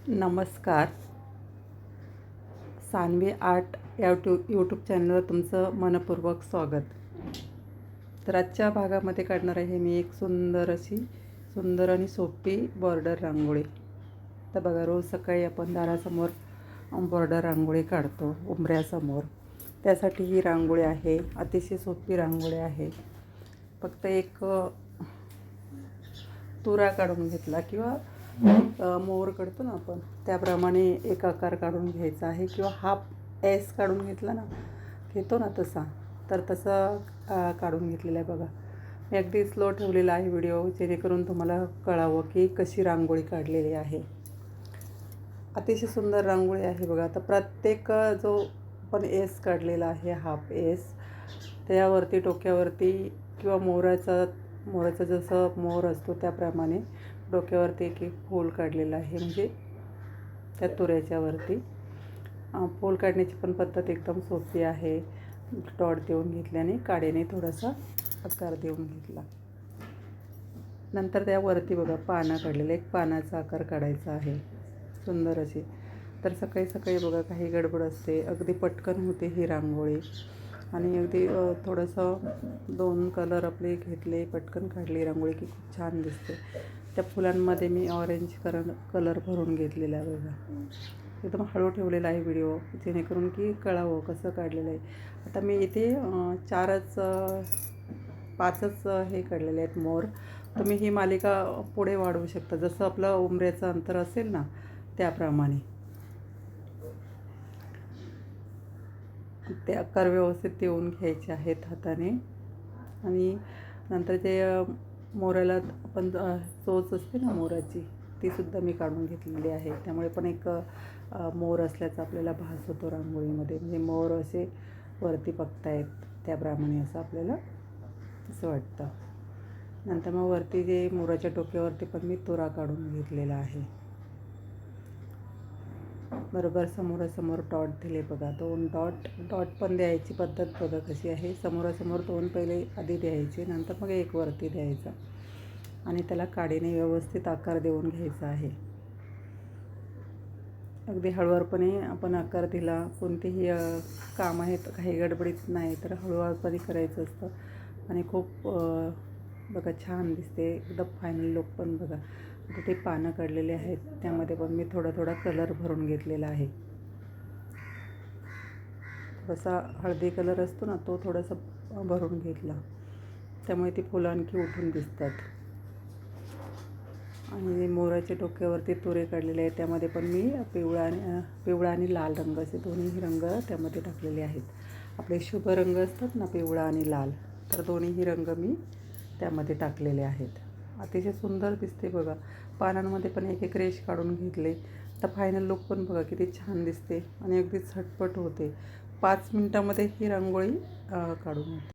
नमस्कार. सान्वी आर्ट या यूट्यूब चॅनलवर तुमचं मनपूर्वक स्वागत. तर आजच्या भागामध्ये काढणार आहे मी एक सुंदर आणि सोपी बॉर्डर रांगोळी. तर बघा, रोज सकाळी आपण दारासमोर बॉर्डर रांगोळी काढतो उंबऱ्यासमोर. त्यासाठी ही रांगोळी आहे. अतिशय सोपी रांगोळी आहे. फक्त एक तुरा काढून घेतला किंवा मोर काढतो ना आपण, त्याप्रमाणे एक आकार काढून घ्यायचा आहे किंवा हाफ एस काढून घेतो ना तसा, तर तसं काढून घेतलेला आहे. बघा, मी अगदी स्लो ठेवलेला आहे व्हिडिओ, जेणेकरून तुम्हाला कळावं की कशी रांगोळी काढलेली आहे. अतिशय सुंदर रांगोळी आहे. बघा, आता प्रत्येक जो आपण एस काढलेला आहे, हाफ एस, त्यावरती डोक्यावरती किंवा मोराचा जसं मोर असतो त्याप्रमाणे डोक्यावरती एक फूल काढलेलं आहे. म्हणजे त्या तुऱ्याच्यावरती फूल काढण्याची पण पद्धत एकदम सोपी आहे. डॉट देऊन घेतल्याने काड्याने थोडासा आकार देऊन घेतला. नंतर त्यावरती बघा पानं काढलेलं, एक पानाचा आकार काढायचा आहे सुंदर अशी. तर सकाळी सकाळी बघा, काही गडबड असते, अगदी पटकन होते ही रांगोळी. आणि अगदी थोडंसं 2 कलर आपले घेतले, पटकन काढली रांगोळी की खूप छान दिसते. त्या फुलांमध्ये मी ऑरेंज कलर भरून घेतलेला आहे. बघा, एकदम हळू ठेवलेला आहे व्हिडिओ, जेणेकरून की कळावं कसं काढलेलं आहे. आता मी इथे 5च हे काढलेले आहेत मोर. तुम्ही ही मालिका पुढे वाढवू शकता, जसं आपलं उंबऱ्याचं अंतर असेल ना त्याप्रमाणे. ते आकार व्यवस्थित देऊन घ्यायचे आहेत हाताने. आणि नंतर ते मोराला आपण चोच असते ना मोराची, तीसुद्धा मी काढून घेतलेली आहे. त्यामुळे पण एक मोर असल्याचा आपल्याला भास होतो रांगोळीमध्ये. म्हणजे मोर असे वरती बघतायत त्याप्रमाणे असं आपल्याला असं वाटतं. नंतर मग वरती जे मोराच्या डोक्यावरती पण मी तुरा काढून घेतलेला आहे. बरोबर समोरासमोर डॉट दिले. बघा, 2 डॉट पण द्यायची पद्धत बघा कशी आहे. समोरासमोर 2 पहिले आधी द्यायचे, नंतर मग एक वरती द्यायचा आणि त्याला काडीने व्यवस्थित आकार देऊन घ्यायचा आहे. अगदी हळूवारपणे आपण आकार दिला. कोणतेही काम आहे तर काही गडबडीत नाही, तर हळूवारपणे करायचं असतं. आणि खूप बघा छान दिसते एकदम. फायनल लुक पण बघा. आता ते पानं काढलेले आहेत, त्यामध्ये पण मी थोडा कलर भरून घेतलेला आहे. थोडासा हळदी कलर असतो ना, तो थोडासा भरून घेतला, त्यामुळे ती फुलं आणखी उठून दिसतात. आणि मोराच्या डोक्यावरती तुरे काढलेले आहेत, त्यामध्ये पण मी पिवळा आणि लाल रंग असे दोन्ही रंग त्यामध्ये टाकलेले आहेत. आपले शुभ रंग असतात ना, पिवळा आणि लाल, तर दोन्हीही रंग मी त्यामध्ये टाकलेले आहेत. अतिशय सुंदर दिसते. बघा, पानांमध्ये पण एक रेष काढून घेतले. तर फायनल लुक पण बघा किती छान दिसते आणि अगदी झटपट होते. 5 मिनटामध्ये ही रांगोळी काढून होते.